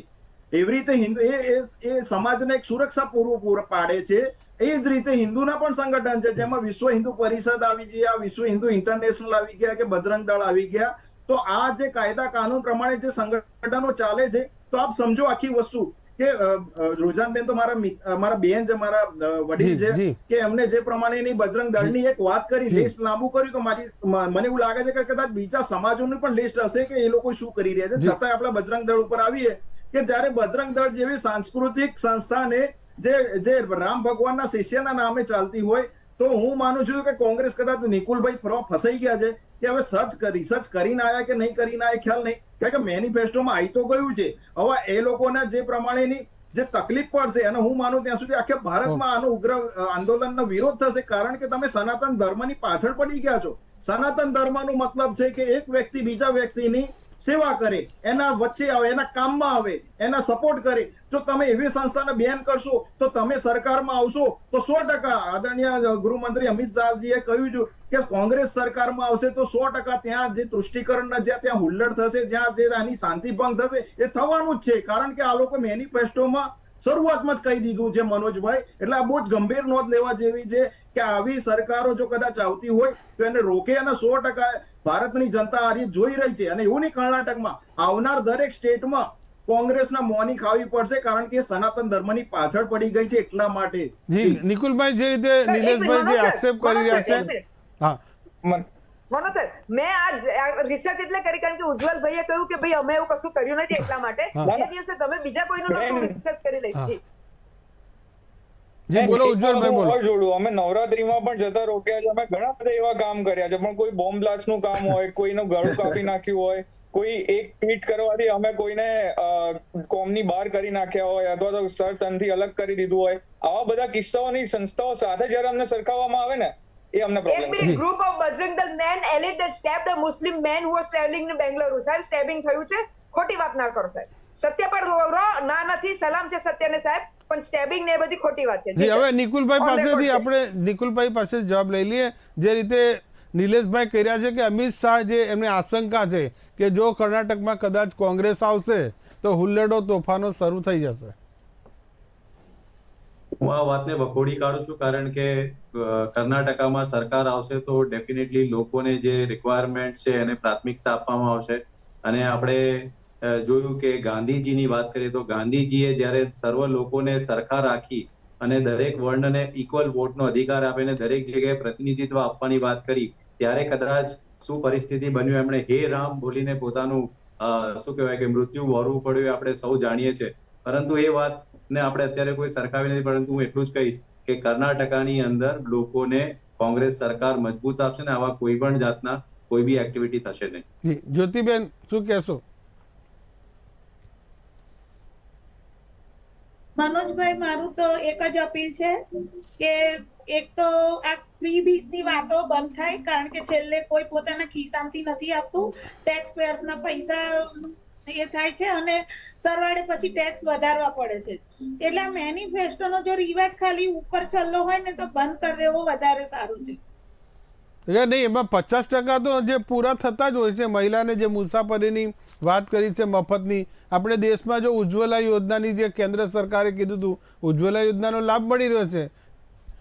એવી રીતે હિન્દુ એ સમાજને એક સુરક્ષા પૂરું પાડે છે. એ જ રીતે હિન્દુના પણ સંગઠન છે, જેમાં વિશ્વ હિન્દુ પરિષદ આવી ગયા, વિશ્વ હિન્દુ ઇન્ટરનેશનલ આવી ગયા, કે બજરંગ દળ આવી ગયા. તો આ જે કાયદા કાનૂન પ્રમાણે જે સંગઠનો ચાલે છે, તો આપ સમજો આખી વસ્તુ કે રોજાનબેન તો મારા બેન છે, મારા વડીલ છે, કે એમને જે પ્રમાણેની બજરંગ દળની એક વાત કરી, લિસ્ટ લાંબુ કર્યું, તો મને એવું લાગે છે કે કદાચ બીજા સમાજોની પણ લિસ્ટ હશે કે એ લોકો શું કરી રહ્યા છે. છતાંય આપણે બજરંગ દળ ઉપર આવીએ કે જ્યારે બજરંગ દળ જેવી સાંસ્કૃતિક સંસ્થાને જે રામ ભગવાનના શિષ્યના નામે ચાલતી હોય, તો હું માનું છું કે કોંગ્રેસ કદાચ નિકુલભાઈ ફસાઈ ગયા છે કે હવે રિસર્ચ કરીને આયા કે નહીં કરીને આયા ખ્યાલ નહીં, કારણ કે મેનિફેસ્ટોમાં આવી તો ગયું છે. હવે એ લોકોના જે પ્રમાણેની જે તકલીફ પડશે, અને હું માનું ત્યાં સુધી આખા ભારતમાં આનો ઉગ્ર આંદોલનનો વિરોધ થશે, કારણ કે તમે સનાતન ધર્મની પાછળ પડી ગયા છો. સનાતન ધર્મનો મતલબ છે કે એક વ્યક્તિ બીજા વ્યક્તિની સેવા કરે, એના વચ્ચે આવે, એના કામમાં આવે, એના સપોર્ટ કરે. જો તમે એવી સંસ્થાને બેન કરશો તો તમે સરકારમાં આવશો તો 100% આદરણીય ગૃહમંત્રી અમિત શાહજીએ કહ્યું છે કે કોંગ્રેસ સરકારમાં આવશે તો 100% ત્યાં જે તૃષ્ટિકરણના ત્યાં હુલ્લડ થશે, જ્યાં આની શાંતિ ભંગ થશે, એ થવાનું જ છે. કારણ કે આ લોકો મેનિફેસ્ટોમાં શરૂઆતમાં જ કહી દીધું છે મનોજભાઈ. એટલે આ બહુ જ ગંભીર નોંધ લેવા જેવી છે કે આવી સરકારો જો કદાચ આવતી હોય તો એને રોકે, અને 100% ભારતની જનતા આ રીત જોઈ રહી છે. અને એવું નહીં, કર્ણાટકમાં આવનાર દરેક સ્ટેટમાં કોંગ્રેસના મોની ખાવી પડશે, કારણ કે સનાતન ધર્મની પાછળ પડી ગઈ છે એટલા માટે. જી નિકુલભાઈ, જે રીતે નિલેશભાઈ જે આક્ષેપ કરી રહ્યા છે, હા મનો સર, મેં આ રિસર્ચ એટલે કરી કારણ કે ઉજ્જવલભાઈએ કહ્યું કે ભાઈ અમે એવું કશું કર્યું નથી, એટલા માટે જે દિવસે તમે બીજા કોઈનું રિસર્ચ કરી લઈ. જી જી બોલો ઉજ્જવલભાઈ, બોલો. જોડું, અમે નવરાત્રીમાં પણ જતા રોક્યા છે, અમે ઘણા બધા એવા કામ કર્યા છે, પણ કોઈ બોમ્બ બ્લાસ્ટ નું કામ હોય, કોઈનું ગળું કાપી નાખ્યું હોય, કોઈ એક ટ્વીટ કરવાથી અમે કોઈને કોમની બહાર કરી નાખ્યા હોય, અથવા તો સર તનથી અલગ કરી દીધું હોય, આવા બધા કિસ્સાઓની સંસ્થાઓ સાથે જયારે અમને સરખાવવામાં આવે ને, એ અમને પ્રોબ્લેમ છે. ગ્રુપ ઓફ બજરંગ દળ men elite that stabbed a Muslim man who was traveling in Bangalore. સાહેબ સ્ટેબિંગ થયું છે, ખોટી વાત ના કરો સાહેબ. સત્ય પર ના નથી, સલામ છે સત્યને સાહેબ, પણ સ્ટેબિંગ ને એ બધી ખોટી વાત છે. જી હવે નિકુલભાઈ પાસેથી આપણે નિકુલભાઈ પાસે જવાબ લઈ લઈએ. જે રીતે નિલેશભાઈ કહી રહ્યા છે કે અમિત શાહ જે એમની આશંકા છે કે જો કર્ણાટકમાં કદાચ કોંગ્રેસ આવશે તો હુલ્લડો તોફાનો શરૂ થઈ જશે. હું આ વાતને વખોડી કાઢું છું, કારણ કે કર્ણાટકમાં સરકાર આવશે તો ડેફિનેટલી લોકોને જે રિક્વાયરમેન્ટ છે એને પ્રાથમિકતા આપવામાં આવશે. અને આપણે જોયું કે ગાંધીજીની વાત કરીએ તો ગાંધીજીએ જ્યારે સર્વ લોકોને સરખા રાખી અને દરેક વર્ણને ઇક્વલ વોટનો અધિકાર આપીને દરેક જગ્યાએ પ્રતિનિધિત્વ આપવાની વાત કરી, ત્યારે કદાચ શું પરિસ્થિતિ બન્યું, એમણે હે રામ બોલીને પોતાનું શું કહેવાય કે મૃત્યુ વહોરવું પડ્યું, એ આપણે સૌ જાણીએ છીએ. પરંતુ એ વાતને આપણે અત્યારે કોઈ સરખાવી નથી. પરંતુ હું એટલું જ કહીશ કે કર્ણાટકની અંદર લોકોને કોંગ્રેસ સરકાર મજબૂત આપશે ને આવા કોઈ પણ જાતના કોઈ બી એક્ટિવિટી થશે નહીં. જી જ્યોતિબેન, શું કહેશો? મનોજભાઈ, મારું તો એક જ અપીલ છે કે એક તો આ ફ્રી બીસની વાતો બંધ થાય, કારણ કે છેલ્લે કોઈ પોતાના ખિસ્સામાંથી નથી આપતું, ટેક્સ પેયર્સના પૈસા એ થાય છે અને સરવાળે પછી ટેક્સ વધારવા પડે છે. એટલે આ મેનિફેસ્ટોનો જો રિવાજ ખાલી ઉપર છલ્લો હોય ને તો બંધ કરી દેવો વધારે સારું છે. નહીં, એમાં 50% તો જે પૂરા થતા જ હોય છે. મહિલાને જે મુસાફરીની વાત કરી છે મફતની, આપણે દેશમાં જો ઉજ્જવલા યોજનાની જે કેન્દ્ર સરકારે કીધું હતું, ઉજ્જવલા યોજનાનો લાભ મળી રહ્યો છે.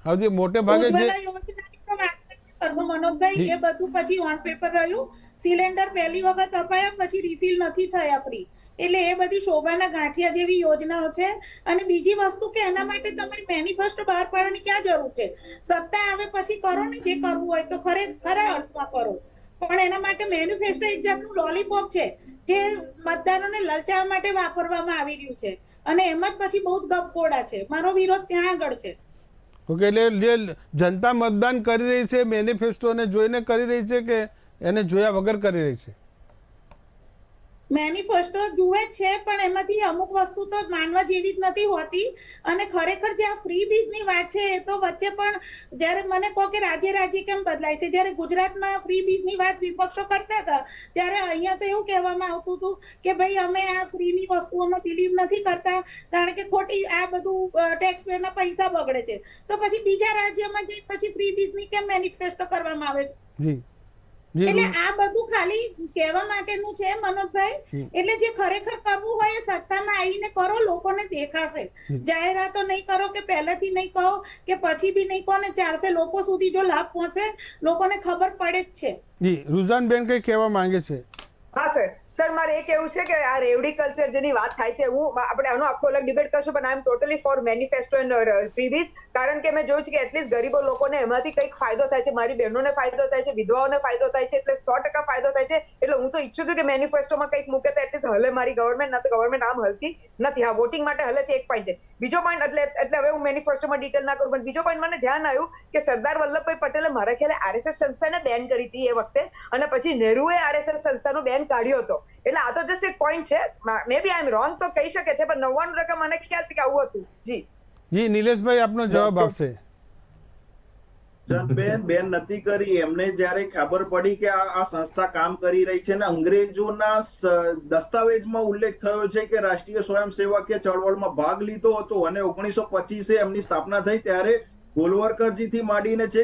હવે મોટે ભાગે જે ઉજ્જવલા યોજનાની તો વાત નથી કરશો મનોજભાઈ, એ બધું પછી ઓન પેપર રહ્યું. સિલિન્ડર પહેલી વખત અપાયા પછી રિફિલ નથી થયા ફ્રી. એટલે એ બધી શોભાના ગાંઠિયા જેવી યોજનાઓ છે. અને બીજી વસ્તુ કે એના માટે તમારી મેનિફેસ્ટો બહાર પાડવાની ક્યાં જરૂર છે? સત્તા આવે પછી કરો ને, જે કરવું હોય તો ખરા અર્થમાં કરો. પણ એના માટે મેનિફેસ્ટો એક જાતનું લોલીપોપ છે જે મતદારોને લલચાવવા માટે વાપરવામાં આવી રહ્યું છે. અને એમ જ પછી બહુ જ ગપગોળા છે. મારો વિરોધ ત્યાં આગળ છે. ઓકે, એટલે જે જનતા મતદાન કરી રહી છે મેનિફેસ્ટોને જોઈને કરી રહી છે કે એને જોયા વગર કરી રહી છે? મેનિફેસ્ટો જુએ છે પણ એમાંથી અમુક વસ્તુ તો માનવા જેવી જ નથી હોતી. અને ખરેખર જે આ ફ્રી બીઝની વાત છે એ તો વચ્ચે પણ જ્યારે મને કહો કે રાજ્ય કેમ બદલાય છે, જ્યારે ગુજરાતમાં ફ્રી બીઝની વાત વિપક્ષો કરતા હતા ત્યારે અહીંયા તો એવું કહેવામાં આવતું હતું કે ભાઈ અમે આ ફ્રીની વસ્તુઓમાં બિલીવ નથી કરતા કારણ કે ખોટી આ બધું ટેક્સ પેરના પૈસા બગડે છે. તો પછી બીજા રાજ્યમાં જઈ પછી ફ્રી બીઝની કેમ મેનિફેસ્ટો કરવામાં આવે છે? જી એટલે આ બધું ખાલી કહેવા માટેનું છે મનોજભાઈ. એટલે જે ખરેખર કરવું હોય એ સત્તામાં આવીને કરો, લોકોને દેખાશે. જાહેરાતો નહીં કરો કે પહેલેથી નહીં કહો કે પછી બી નહીં કહો ને ચાલશે. લોકો સુધી જો લાભ પહોંચે લોકોને ખબર પડે જ છે. જી, રૂઝાનબેન કઈ કહેવા માંગે છે? હા સર, મારે એ કહેવું છે કે આ રેવડી કલ્ચર જેની વાત થાય છે, આપણે આનો આખો અલગ ડિબેટ કરશું, પણ આઈ એમ ટોટલી ફોર મેનિફેસ્ટો એન્ડ ફ્રીબીઝ. કારણ કે મેં જોયું છે કે એટલીસ્ટ ગરીબો લોકોને એમાંથી કંઈક ફાયદો થાય છે, મારી બહેનોને ફાયદો થાય છે, વિધવાઓને ફાયદો થાય છે, એટલે 100% ફાયદો થાય છે. એટલે હું તો ઈચ્છું છું કે મેનિફેસ્ટોમાં કંઈક મૂકે તો એટલીસ્ટ હલે મારી ગવર્મેન્ટ. ના તો ગવર્મેન્ટ આમ હલતી નથી. હા, વોટિંગ માટે હલે છે, એક પોઈન્ટ છે. બીજો પોઈન્ટ એટલે હવે હું મેનિફેસ્ટોમાં ડિટેલ ના કરું, પણ બીજો પોઈન્ટ મને ધ્યાન આવ્યું કે સરદાર વલ્લભભાઈ પટેલે મારા ખ્યાલે આરએસએસ સંસ્થાને બેન કરી હતી એ વખતે, અને પછી નહેરુએ આરએસએસ સંસ્થાનો બેન કાઢ્યો હતો. એટલે આ તો જસ્ટ એક પોઈન્ટ છે. મે બી આઈ એમ રોંગ તો કહી શકે છે, પણ 99% મને ખ્યાલ છે કે આવું હતું. જી નિલેશભાઈ આપનો જવાબ આપશે. બેન નથી કરી. એમને જ્યારે ખબર પડી કે આ સંસ્થા કામ કરી રહી છે ને અંગ્રેજોના દસ્તાવેજમાં ઉલ્લેખ થયો છે કે રાષ્ટ્રીય સ્વયંસેવકીય ચળવળમાં ભાગ લીધો હતો અને 1925 એમની સ્થાપના થઈ ત્યારે ગોલવલકરજી થી માંડીને છે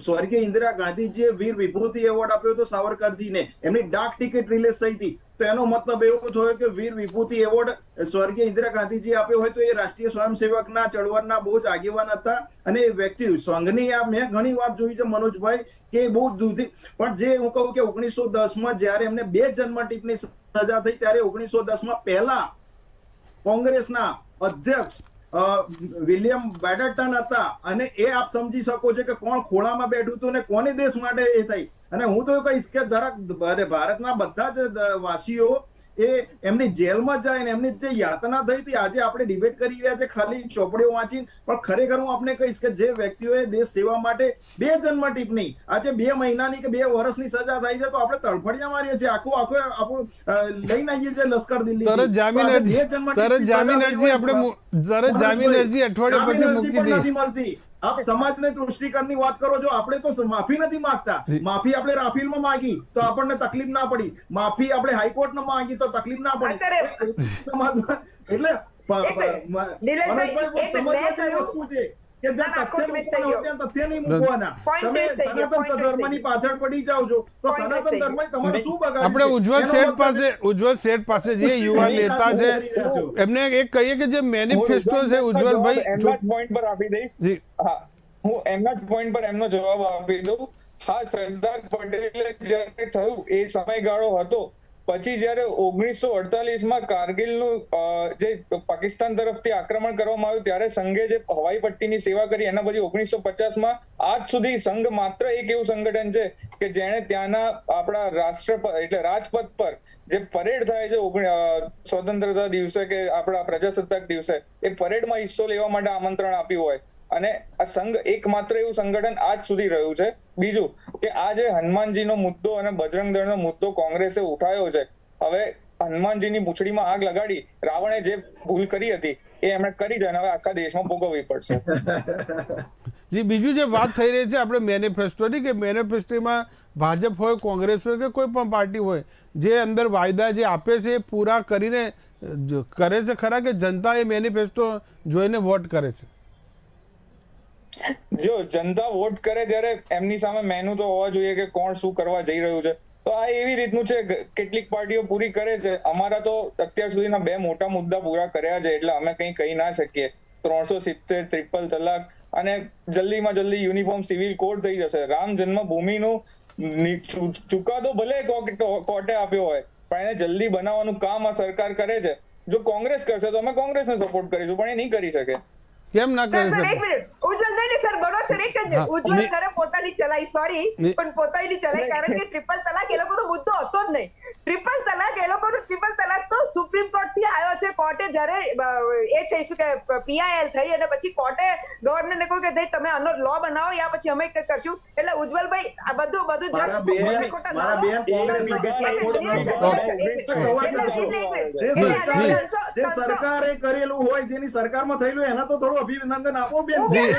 સ્વર્ગીય ઇન્દિરા ગાંધીજીએ વીર વિભૂતિ એવોર્ડ આપ્યો હતો સાવરકરજીને. એમની ડાક ટિકિટ રિલીઝ થઈ હતી. તો એનો મતલબ એવો થયો કે વીર વિભૂતિ એવોર્ડ સ્વર્ગીય ઇન્દિરા ગાંધીજી આપ્યો હોય તો એ રાષ્ટ્રીય સ્વયંસેવકના ચળવળના બહુ જ આગેવાન હતા. અને એ વ્યક્તિ સંઘની આ મેં ઘણી વાર જોયું છે મનોજભાઈ કે બહુ દૂરથી. પણ જે હું કહું કે 1910 જ્યારે એમને 2 જન્મટીપની સજા થઈ ત્યારે 1910 પહેલા કોંગ્રેસના અધ્યક્ષ વિલિયમ બેડરટન હતા. અને એ આપ સમજી શકો છો કે કોણ ખોળામાં બેઠું હતું ને કોની દેશ માટે એ થઈ. અને હું તો કહીશ કે ભારતના બધા જ વાસીઓ એ એમની જેલમાં જાય ને એમની જે યાતના થઈ હતી. આજે આપણે ડિબેટ કરી રહ્યા છે ખાલી ચોપડીઓ વાંચી, પણ ખરેખર હું આપને કહીશ કે જે વ્યક્તિઓએ દેશ સેવા માટે 2 જન્મટીપની આજે 2 મહિનાની કે 2 વર્ષની સજા થાય છે તો આપણે તડફડિયા મારીએ છીએ. આપણું લઈને આવીએ છીએ લશ્કર દિલ્હી. તરત જામીન અરજી અઠવાડિયા પછી મૂકી દી. મળતી. આપ સમાજને તૃષ્ટિકરની વાત કરો છો. આપણે તો માફી નથી માંગતા. માફી આપણે રાફેલમાં માંગી તો આપણને તકલીફ ના પડી. માફી આપણે હાઈકોર્ટમાં માંગી તો તકલીફ ના પડી. એટલે વસ્તુ છે કે જ્યાં તથ્ય નહીં મૂકવાના. તમે સનાતન ધર્મની પાછળ પડી જાઓ છો તો સનાતન ધર્મ તમારે શું બગાડ્યું? આપણે ઉજ્જવલ શેઠ પાસે જે યુવા નેતા છે એમને એક કહીએ કે જે મેનિફેસ્ટો છે ઉજ્જવલભાઈ પોઈન્ટ પર આપી દઈશ. હા, હું એમના જ પોઈન્ટ પર એમનો જવાબ આપી દઉં. હા, સરદાર પટેલે જ્યારે થયું એ સમયગાળો હતો. પછી જયારે 1948માં કારગિલનું જે પાકિસ્તાન તરફથી આક્રમણ કરવામાં આવ્યું ત્યારે સંઘે જે હવાઈ પટ્ટીની સેવા કરી એના પછી 1950માં આજ સુધી સંઘ માત્ર એક એવું સંગઠન છે કે જેણે ત્યાંના આપણા એટલે રાજપથ પર જે પરેડ થાય છે સ્વતંત્રતા દિવસે કે આપણા પ્રજાસત્તાક દિવસે એ પરેડમાં હિસ્સો લેવા માટે આમંત્રણ આપ્યું હોય. અને આ સંઘ એકમાત્ર એવું સંગઠન આજ સુધી રહ્યું છે. બીજું કે આ જે હનુમાનજીનો મુદ્દો અને બજરંગ દળનો મુદ્દો કોંગ્રેસે ઉઠાવ્યો છે, હવે હનુમાનજીની પૂંછડીમાં આગ લગાડી રાવણે જે ભૂલ કરી હતી એ એમણે કરી છે અને હવે આખા દેશમાં ભોગવવી પડશે. જી, બીજું જે વાત થઈ રહી છે આપણે મેનિફેસ્ટોની, કે મેનિફેસ્ટોમાં ભાજપ હોય, કોંગ્રેસ હોય કે કોઈ પણ પાર્ટી હોય, જે અંદર વાયદા જે આપે છે એ પૂરા કરીને કરે છે ખરા, કે જનતા એ મેનિફેસ્ટો જોઈને વોટ કરે છે? જો જનતા વોટ કરે ત્યારે એમની સામે મેનુ તો હોવા જોઈએ કે કોણ શું કરવા જઈ રહ્યું છે. તો આ એવી રીતનું છે, કેટલીક પાર્ટીઓ પૂરી કરે છે. અમારા તો અત્યાર સુધીના 2 મોટા મુદ્દા પૂરા કર્યા છે, એટલે અમે કંઈ કહી ના શકીએ. 370, ટ્રિપલ તલાક અને જલ્દીમાં જલ્દી યુનિફોર્મ સિવિલ કોડ થઈ જશે. રામ જન્મભૂમિનું ચુકાદો ભલે કોર્ટે આપ્યો હોય, પણ એને જલ્દી બનાવવાનું કામ આ સરકાર કરે છે. જો કોંગ્રેસ કરશે તો અમે કોંગ્રેસને સપોર્ટ કરીશું, પણ એ નહીં કરી શકે. કેમ ના કરી સર, એક શકે? મિનિટ. ઉજ્જવલ નહીં સર, બરોબર સર, એક જ ઉજ્જવલ સરે પોતાની ચલાઈ, સોરી, પણ પોતાની ચલાઈ, કારણ કે ટ્રિપલ તલાક એ લોકોનો મુદ્દો હતો જ નહીં. ટ્રિપલ તલાક એ લોકોનું ટ્રિપલ તલાક તો સુપ્રીમ કોર્ટ થી આવ્યો છે. કોર્ટે જ્યારે એ થઈ શું કે પીઆઈએલ થઈ અને પછી કોર્ટે ગવર્નરને કહ્યું કે ભાઈ તમે આનો લો બનાવો, યા પછી અમે કંઈક કરશું. એટલે ઉજ્જવલભાઈ આ બધું મારા બેન કોંગ્રેસના જે સરકારે કરેલું હોય, જેની સરકારમાં થયેલું, એના તો થોડું અભિનંદન આપો બેન. જી,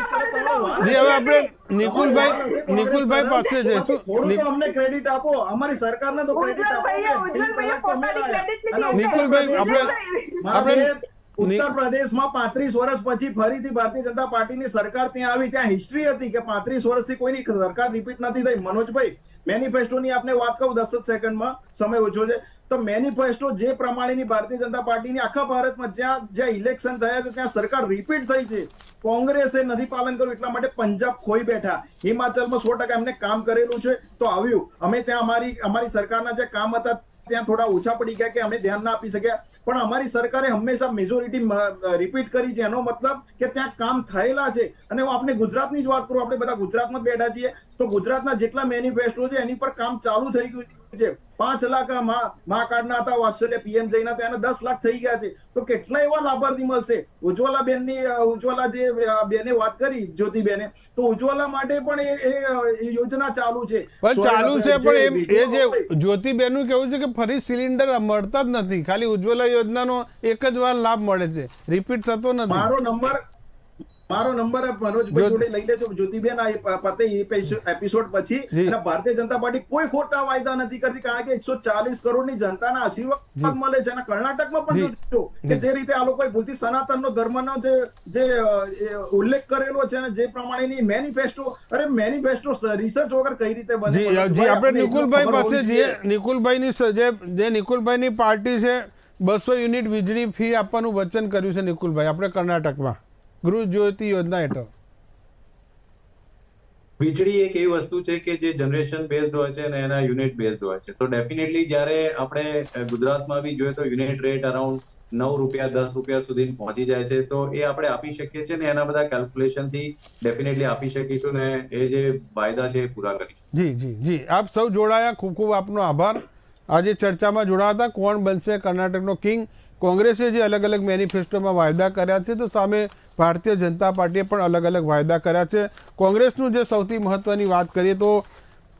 હવે આપણે નિકુલભાઈ પાસે જઈશું. થોડું તો અમને ક્રેડિટ આપો, અમારી સરકારને તો ક્રેડિટ આપો. નિકુલભાઈ, આપણે ઉત્તર પ્રદેશમાં 35 વર્ષ પછી ફરીથી ભારતીય જનતા પાર્ટીની સરકાર ત્યાં આવી. ત્યાં હિસ્ટ્રી હતી કે 35 વર્ષથી કોઈની સરકાર રિપીટ નથી થઈ. મનોજભાઈ, મેનિફેસ્ટોની આપને વાત કહું 10 જ સેકન્ડમાં, સમય ઓછો છે. તો મેનિફેસ્ટો જે પ્રમાણેની ભારતીય જનતા પાર્ટીની આખા ભારતમાં જ્યાં ઇલેક્શન થયા છે ત્યાં સરકાર રિપીટ થઈ છે. કોંગ્રેસે નથી પાલન કર્યું, એટલા માટે પંજાબ ખોઈ બેઠા. હિમાચલમાં 100% એમને કામ કરેલું છે તો આવ્યું. અમે ત્યાં અમારી સરકારના જે કામ હતા ત્યાં થોડા ઓછા પડી ગયા કે અમે ધ્યાન ના આપી શક્યા, પણ અમારી સરકારે હંમેશા મેજોરિટી રિપીટ કરી છે. એનો મતલબ કે ત્યાં કામ થયેલા છે. અને હું આપણે ગુજરાતની જ વાત કરું, આપણે બધા ગુજરાતમાં બેઠા છીએ, તો ગુજરાતના જેટલા મેનિફેસ્ટો છે એની પર કામ ચાલુ થઈ ગયું છે. 5 લાખ મા કાર્ડના હતા ઓસ્ટ્રેલિયા પીએમ જઈના, તો એને 10 લાખ થઈ ગયા છે. તો કેટલા એવા લાભાર્થી મળશે? ઉજ્જવલા જે બેને વાત કરી, જ્યોતિબેને, તો ઉજ્જવલા માટે પણ એ યોજના ચાલુ છે. પણ ચાલુ છે, પણ એ જે જ્યોતિબેનનું કેવું છે કે ફરી સિલિન્ડર મળતા જ નથી. ખાલી ઉજ્જવલા યોજનાનો એક જ વાર લાભ મળે છે, રિપીટ થતો નથી. મારો નંબર મનોજભાઈ જોડે લઈ લેજો. જ્યોતિબેન આ પતે એપિસોડ પછી, અને ભારતીય જનતા પાર્ટી કોઈ ખોટા વાયદા નથી કરતી, કારણ કે 140 કરોડની જનતાના આશીર્વાદ મળે છે. અને કર્ણાટકમાં પણ જોજો કે જે રીતે આ લોકોએ ભૂલથી સનાતનનો ધર્મનો જે ઉલ્લેખ કરેલો છે, અને જે પ્રમાણેની મેનિફેસ્ટો રિસર્ચ વગર કઈ રીતે બને. જી, આપણે નિકુલભાઈ પાસે જઈએ. જે નિકુલભાઈની પાર્ટી છે 200 યુનિટ વીજળી ફી આપવાનું વચન કર્યું છે નિકુલભાઈ, આપણે કર્ણાટકમાં ગૃહ જ્યોતિ યોજના હેઠળ. વીજળી એક એવી વસ્તુ છે કે જે જનરેશન બેઝડ હોય છે અને એના યુનિટ બેઝડ હોય છે. તો ડેફિનેટલી જ્યારે આપણે ગુજરાતમાં બી જોઈએ તો યુનિટ રેટ અરાઉન્ડ 9 રૂપિયા 10 રૂપિયા સુધી પહોંચી જાય છે. તો એ આપણે આપી શકીએ છીએ ને એના બધા કેલ્ક્યુલેશનથી ડેફિનેટલી આપી શકીશું ને એ જે વાયદા છે એ પૂરા કરીશું. જી, આપ સૌ જોડાયા, ખૂબ ખૂબ આપનો આભાર. આજે ચર્ચામાં જોડાયા હતા કોણ બનશે કર્ણાટકનો કિંગ. કોંગ્રેસે જે અલગ અલગ મેનિફેસ્ટોમાં વાયદા કર્યા છે, તો સામે ભારતીય જનતા પાર્ટીએ પણ અલગ અલગ વાયદા કર્યા છે. કોંગ્રેસનું જે સૌથી મહત્વની વાત કરીએ તો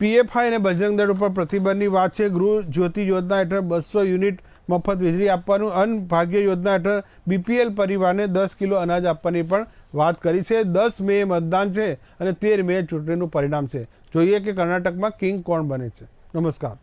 પીએફઆઈ અને બજરંગ દળ ઉપર પ્રતિબંધની વાત છે. ગૃહ જ્યોતિ યોજના હેઠળ 200 યુનિટ મફત વીજળી આપવાનું, અન્ન ભાગ્ય યોજના હેઠળ બીપીએલ પરિવારને 10 કિલો અનાજ આપવાની પણ વાત કરી છે. 10 મે મતદાન છે અને 13 મે ચૂંટણીનું પરિણામ છે. જોઈએ કે કર્ણાટકમાં કિંગ કોણ બને છે. નમસ્કાર.